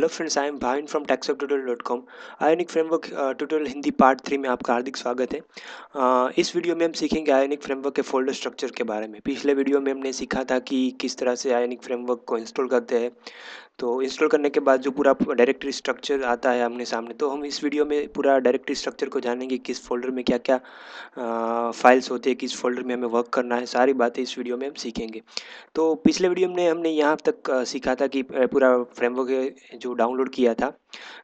Friends, I am Bhavin from taxoftutorial.com। Ionic framework tutorial Hindi part 3 में आपका हार्दिक स्वागत है। इस वीडियो में हम सीखेंगे आयोनिक फ्रेमवर्क के फोल्डर स्ट्रक्चर के बारे में। पिछले वीडियो में हमने सीखा था कि किस तरह से आयोनिक फ्रेमवर्क को इंस्टॉल करते हैं। तो इंस्टॉल करने के बाद जो पूरा डायरेक्टरी स्ट्रक्चर आता है आमने सामने, तो हम इस वीडियो में पूरा डायरेक्टरी स्ट्रक्चर को जानेंगे, किस फोल्डर में क्या क्या फाइल्स होती है, किस फोल्डर में हमें वर्क करना है, सारी बातें इस वीडियो में हम सीखेंगे। तो पिछले वीडियो में हमने यहाँ तक सीखा था कि पूरा फ्रेमवर्क जो डाउनलोड किया था,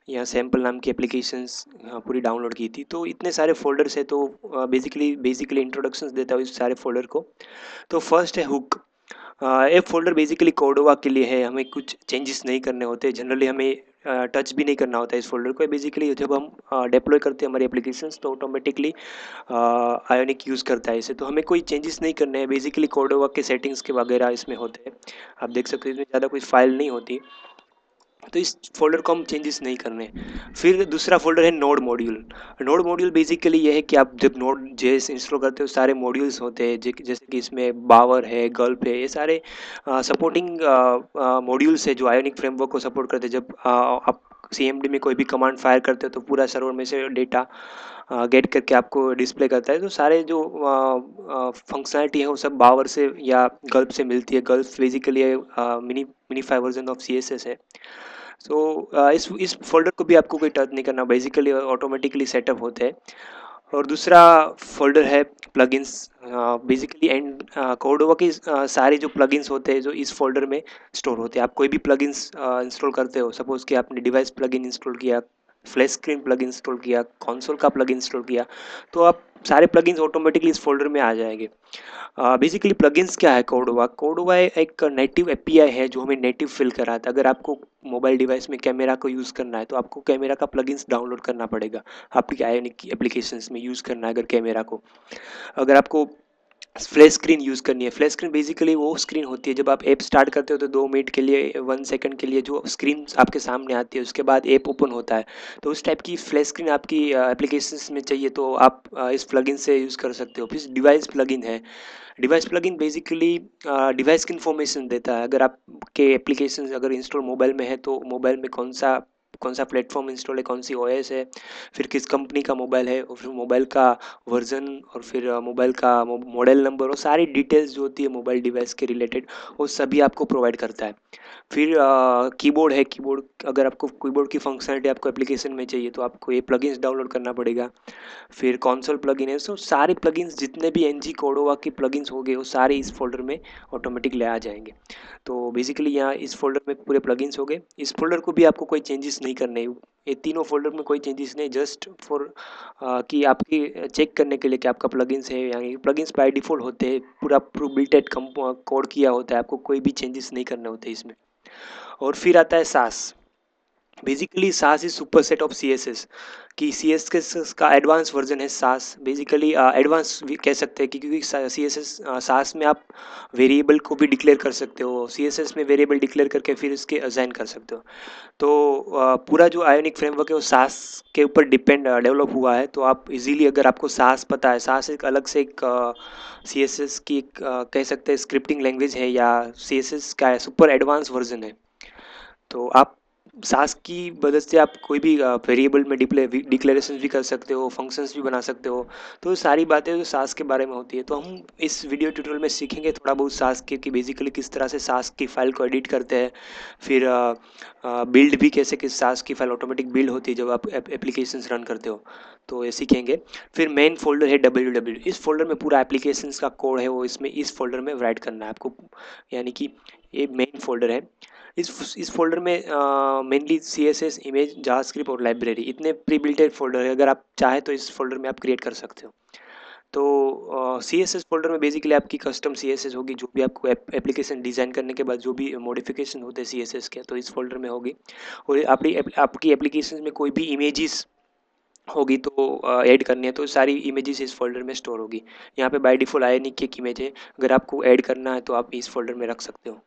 यहाँ सैम्पल नाम की एप्लीकेशंस पूरी डाउनलोड की थी। तो इतने सारे फोल्डर्स है, तो बेसिकली इंट्रोडक्शंस देता हूँ इस सारे फोल्डर को। तो फर्स्ट है हुक। ये फोल्डर बेसिकली कोर्डोवा के लिए है, हमें कुछ चेंजेस नहीं करने होते, जनरली हमें टच भी नहीं करना होता है इस फोल्डर को। बेसिकली जब हम डिप्लॉय करते हैं हमारी एप्लीकेशंस, तो ऑटोमेटिकली आयोनिक यूज़ करता है इसे, तो हमें कोई चेंजेस नहीं करने हैं। बेसिकली कोर्डोवा के सेटिंग्स के वगैरह इसमें होते हैं, आप देख सकते हो इसमें ज़्यादा कोई फाइल नहीं होती, तो इस फोल्डर को हम चेंजेस नहीं करने। फिर दूसरा फोल्डर है node module. Node module basically ये है कि आप जब नोड जेएस इंस्टॉल करते हो, सारे मॉड्यूल्स होते हैं, जैसे कि इसमें बावर है, गल्प है, ये सारे सपोर्टिंग मॉड्यूल्स है जो आयोनिक फ्रेमवर्क को सपोर्ट करते हैं। जब आप सीएमडी में कोई भी कमांड फायर करते हो, तो पूरा सर्वर में से डेटा गेट करके आपको डिस्प्ले करता है। तो सारे जो फंक्शनैलिटी है वो सब बावर से या गल्प से मिलती है। Gulp basically minify version of CSS है। सो इस फोल्डर को भी आपको कोई टच नहीं करना, बेसिकली ऑटोमेटिकली सेटअप होते हैं। और दूसरा फोल्डर है प्लगइन्स। बेसिकली एंड कोर्डोवा की सारे जो प्लगइन्स होते हैं जो इस फोल्डर में स्टोर होते हैं। आप कोई भी प्लगइन्स इंस्टॉल करते हो, सपोज कि आपने डिवाइस प्लगइन इंस्टॉल किया, फ्लैश स्क्रीन प्लग इंस्टॉल किया, कंसोल का प्लग इंस्टॉल किया, तो आप सारे प्लगइन्स ऑटोमेटिकली इस फोल्डर में आ जाएंगे। बेसिकली प्लगइन्स क्या है? कोर्डोवा कोर्डोवा एक नेटिव एपीआई है जो हमें नेटिव फिल कराता है। अगर आपको मोबाइल डिवाइस में कैमरा को यूज़ करना है, तो आपको कैमरा का प्लगइन्स डाउनलोड करना पड़ेगा। आपकी आयोनिक की एप्लीकेशंस में यूज़ करना है अगर कैमरा को। अगर आपको फ्लैश स्क्रीन यूज़ करनी है, फ्लैश स्क्रीन बेसिकली वो स्क्रीन होती है जब आप ऐप स्टार्ट करते हो, तो 2 मिनट के लिए, 1 सेकंड के लिए जो स्क्रीन आपके सामने आती है, उसके बाद ऐप ओपन होता है। तो उस टाइप की फ्लैश स्क्रीन आपकी एप्लीकेशंस में चाहिए, तो आप इस प्लगइन से यूज़ कर सकते हो। फिर डिवाइस प्लगइन है। डिवाइस प्लगइन बेसिकली डिवाइस की इन्फॉर्मेशन देता है। अगर आपके एप्लीकेशन अगर इंस्टॉल मोबाइल में है, तो मोबाइल में कौन सा प्लेटफॉर्म इंस्टॉल है, कौन सी ओएस है, फिर किस कंपनी का मोबाइल है, और फिर मोबाइल का वर्जन, और फिर मोबाइल का मॉडल नंबर, और सारी डिटेल्स जो होती है मोबाइल डिवाइस के रिलेटेड, वो सभी आपको प्रोवाइड करता है। फिर कीबोर्ड है। कीबोर्ड, अगर आपको कीबोर्ड की फंक्शनलिटी आपको एप्लीकेशन में चाहिए, तो आपको ये प्लगइन्स डाउनलोड करना पड़ेगा। फिर कंसोल प्लगइन है। सो सारे प्लगइन्स जितने भी एनजी कोडोवा की प्लगइन्स हो गए, वो सारे इस फोल्डर में ऑटोमेटिकली आ जाएंगे। तो बेसिकली यहाँ इस फोल्डर में पूरे प्लगइन्स हो गए। इस फोल्डर को भी आपको कोई चेंजेस नहीं करने हैं। ये तीनों फोल्डर में कोई चेंजेस नहीं, जस्ट फॉर कि आपकी चेक करने के लिए कि आपका प्लगइन्स है। यानी प्लगइन्स बाय डिफ़ॉल्ट होते हैं, पूरा बिल्टेड कोड किया होता है, आपको कोई भी चेंजेस नहीं करने होते इसमें। और फिर आता है SASS. Basically SASS is super set of C S S, कि सी एस एस का एडवांस वर्जन है सास। बेसिकली एडवांस भी कह सकते हैं, क्योंकि सी एस एस सास में आप वेरिएबल को भी डिक्लेयर कर सकते हो, सी एस एस में वेरिएबल डिक्लेयर करके फिर इसके असाइन कर सकते हो। तो पूरा जो आयोनिक फ्रेमवर्क है वो सास के ऊपर डिपेंड डेवलप हुआ है। तो आप इजीली, अगर आपको सास पता है, सास एक अलग से एक सी एस एस की एक कह सकते हैं स्क्रिप्टिंग लैंग्वेज है, या सी एस एस का सुपर एडवांस वर्जन है। तो आप सास की मदद से आप कोई भी वेरिएबल में डिक्लेरेशन भी कर सकते हो, फंक्शंस भी बना सकते हो। तो ये सारी बातें जो सास के बारे में होती है, तो हम इस वीडियो ट्यूटोरियल में सीखेंगे थोड़ा बहुत सास के, कि बेसिकली किस तरह से सास की फाइल को एडिट करते हैं। फिर बिल्ड भी कैसे, किस सास की फाइल ऑटोमेटिक बिल्ड होती है जब आप एप्लीकेशंस रन करते हो, तो ये सीखेंगे। फिर मेन फोल्डर है www। इस फोल्डर में पूरा एप्लीकेशंस का कोड है, वो इसमें इस फोल्डर में राइट करना है आपको, यानी कि ये मेन फोल्डर है। इस फोल्डर में mainly C S S, image, JavaScript और लाइब्रेरी, इतने प्री बिल्टेड फोल्डर है। अगर आप चाहे तो इस फोल्डर में आप क्रिएट कर सकते हो। तो सी एस एस फोल्डर में बेसिकली आपकी कस्टम सी एस एस होगी, जो भी आपको एप्लीकेशन डिज़ाइन करने के बाद जो भी मॉडिफिकेशन होते हैं सी एस एस के, तो इस फोल्डर में होगी। और आपकी एप्लीकेशन में कोई भी इमेजेस होगी, तो ऐड करनी है, तो सारी इमेजेस इस फोल्डर में स्टोर होगी। यहाँ पे बाय डिफ़ॉल्ट आयोनिक की एक इमेज है, अगर आपको ऐड करना है तो आप इस फोल्डर में रख सकते हो।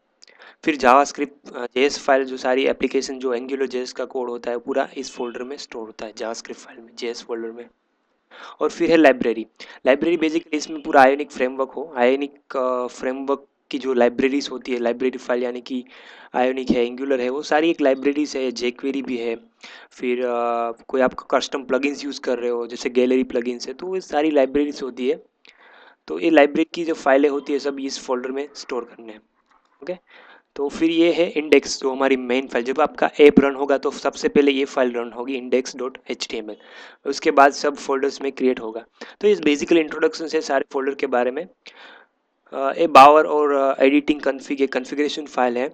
फिर जावास्क्रिप्ट जेएस फाइल, जो सारी एप्लीकेशन जो एंगुलर जेएस का कोड होता है, पूरा इस फोल्डर में स्टोर होता है, जावास्क्रिप्ट फाइल में, जेएस फोल्डर में। और फिर है लाइब्रेरी। लाइब्रेरी बेसिकली इसमें पूरा आयोनिक फ्रेमवर्क हो, आयोनिक फ्रेमवर्क की जो लाइब्रेरीज होती है, लाइब्रेरी फाइल यानी कि आयोनिक है, एंगुलर है, वो सारी एक लाइब्रेरीज है, जेक्वेरी भी है। फिर कोई आप कस्टम प्लगइन्स यूज़ कर रहे हो जैसे गैलरी प्लगइन्स है, तो ये सारी लाइब्रेरीज होती है। तो ये लाइब्रेरी की जो फाइलें होती है सब इस फोल्डर में स्टोर करने हैं। ओके, तो फिर ये है इंडेक्स, जो हमारी मेन फाइल। जब आपका ऐप रन होगा तो सबसे पहले ये फाइल रन होगी index.html, उसके बाद सब फोल्डर्स में क्रिएट होगा। तो ये बेसिकली इंट्रोडक्शन है सारे फोल्डर के बारे में। ये बावर और एडिटिंग कन्फिग कन्फिग्रेशन फाइल है।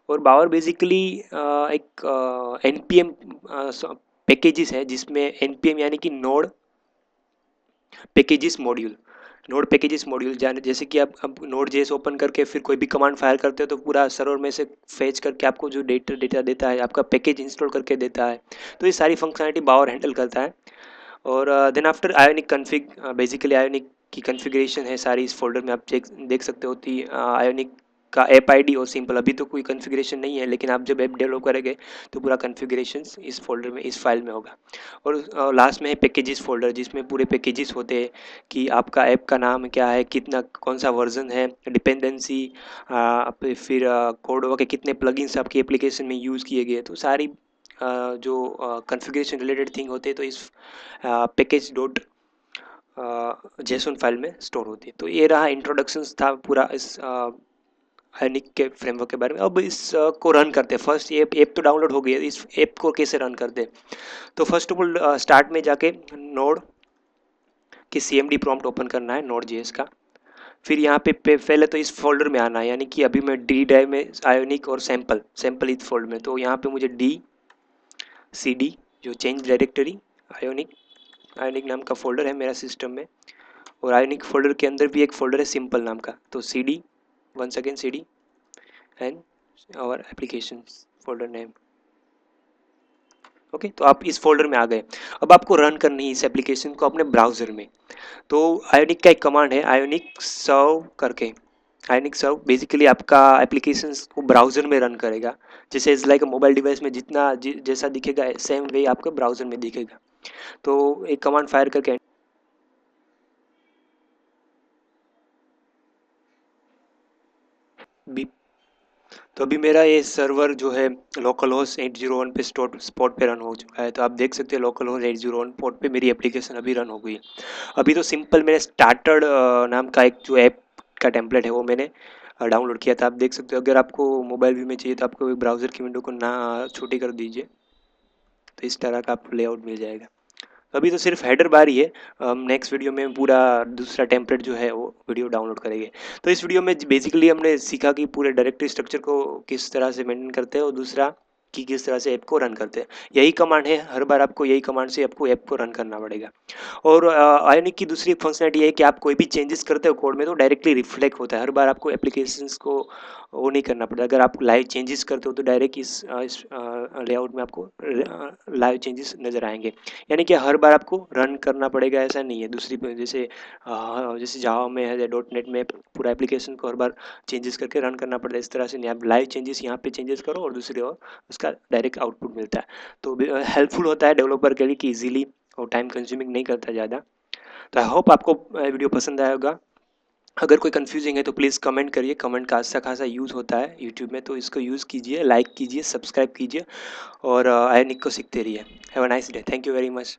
और बावर बेसिकली एक npm पैकेजेस है, जिसमें npm यानी कि node packages module, node packages module जाने जैसे कि आप अब नोड जेएस ओपन करके फिर कोई भी कमांड फायर करते हो तो पूरा सर्वर में से फेच करके आपको जो डेटा डेटा देता है, आपका पैकेज इंस्टॉल करके देता है। तो ये सारी फंक्शनलिटी बावर हैंडल करता है। और then after Ionic config, basically Ionic की कन्फिग्रेशन है सारी इस फोल्डर में, आप देख सकते हो कि आयोनिक का ऐप आईडी और सिंपल, अभी तो कोई कन्फिग्रेशन नहीं है, लेकिन आप जब ऐप डेवलप करेंगे तो पूरा कन्फिग्रेशन इस फोल्डर में, इस फाइल में होगा। और लास्ट में है पैकेजेस फोल्डर, जिसमें पूरे पैकेजेस होते हैं कि आपका ऐप का नाम क्या है, कितना कौन सा वर्जन है, डिपेंडेंसी, फिर कोड के कितने प्लगइन्स आपकी एप्लीकेशन में यूज़ किए गए। तो सारी जो कन्फिग्रेशन रिलेटेड थिंग होते हैं तो इस पैकेज डॉट जेसन फाइल में स्टोर होती है। तो ये रहा इंट्रोडक्शंस था पूरा इस आयोनिक के फ्रेमवर्क के बारे में। अब इस को रन करते हैं। फर्स्ट ये ऐप तो डाउनलोड हो गई है, इस ऐप को कैसे रन करते हैं। तो फर्स्ट ऑफ ऑल स्टार्ट में जाके नोड की CMD प्रॉम्प्ट ओपन करना है, नोड जेएस का। फिर यहाँ पे पहले तो इस फोल्डर में आना है, यानी कि अभी मैं डी ड्राइव में आयोनिक और सैम्पल सैम्पल इस फोल्डर में, तो यहाँ पे मुझे CD जो चेंज डायरेक्टरी आयोनिक, आयोनिक नाम का फोल्डर है मेरा सिस्टम में। और आयोनिक फोल्डर के अंदर भी एक फोल्डर है सिंपल नाम का, तो CD, once again CD and और एप्लीकेशन फोल्डर नेम। ओके, तो आप इस फोल्डर में आ गए। अब आपको रन करनी है इस एप्लीकेशन को अपने ब्राउजर में। तो आयोनिक का एक कमांड है आयोनिक सर्व करके। आयोनिक सर्व बेसिकली आपका एप्लीकेशन को ब्राउजर में रन करेगा, जैसे इज लाइक मोबाइल डिवाइस में जितना जैसा दिखेगा सेम वे आपके ब्राउजर में दिखेगा। तो एक कमांड फायर करके भी, तो अभी मेरा ये सर्वर जो है लोकल होस्ट 801 पे स्पॉट पे रन हो चुका है। तो आप देख सकते हैं लोकल होस्ट 801 पोर्ट पे मेरी एप्लीकेशन अभी रन हो गई है। अभी तो सिंपल मैंने स्टार्टर नाम का एक जो ऐप का टेम्पलेट है वो मैंने डाउनलोड किया था। आप देख सकते हो, अगर आपको मोबाइल व्यू में चाहिए तो आपको ब्राउज़र की विंडो को ना छोटी कर दीजिए, तो इस तरह का आपको लेआउट मिल जाएगा। अभी तो सिर्फ हेडर बार ही है, नेक्स्ट वीडियो में पूरा दूसरा टेम्पलेट जो है वो वीडियो डाउनलोड करेंगे। तो इस वीडियो में बेसिकली हमने सीखा कि पूरे डायरेक्टरी स्ट्रक्चर को किस तरह से मेंटेन करते हैं, और दूसरा कि किस तरह से ऐप को रन करते हैं। यही कमांड है, हर बार आपको यही कमांड से आपको ऐप को रन करना पड़ेगा। और आयोनिक की दूसरी फंक्शनलिटी है कि आप कोई भी चेंजेस करते हो कोड में तो डायरेक्टली रिफ्लेक्ट होता है, हर बार आपको एप्लीकेशंस को वो नहीं करना पड़ता। अगर आप लाइव चेंजेस करते हो तो डायरेक्ट इस लेआउट में आपको लाइव चेंजेस नज़र आएंगे। यानी कि हर बार आपको रन करना पड़ेगा ऐसा नहीं है। दूसरी जैसे जावा में है या .NET में पूरा एप्लीकेशन को हर बार चेंजेस करके रन करना पड़ता है, इस तरह से नहीं। आप लाइव चेंजेस यहाँ पे चेंजेस करो और दूसरी ओर उसका डायरेक्ट आउटपुट मिलता है। तो हेल्पफुल होता है डेवलपर के लिए कि ईजिली, और टाइम कंज्यूमिंग नहीं करता ज़्यादा। तो आई होप आपको वीडियो पसंद आया होगा। अगर कोई कंफ्यूजिंग है तो प्लीज़ कमेंट करिए, कमेंट का अच्छा खासा यूज़ होता है यूट्यूब में, तो इसको यूज़ कीजिए, लाइक कीजिए, सब्सक्राइब कीजिए और आयोनिक को सीखते रहिए। Have a nice day, thank you very much.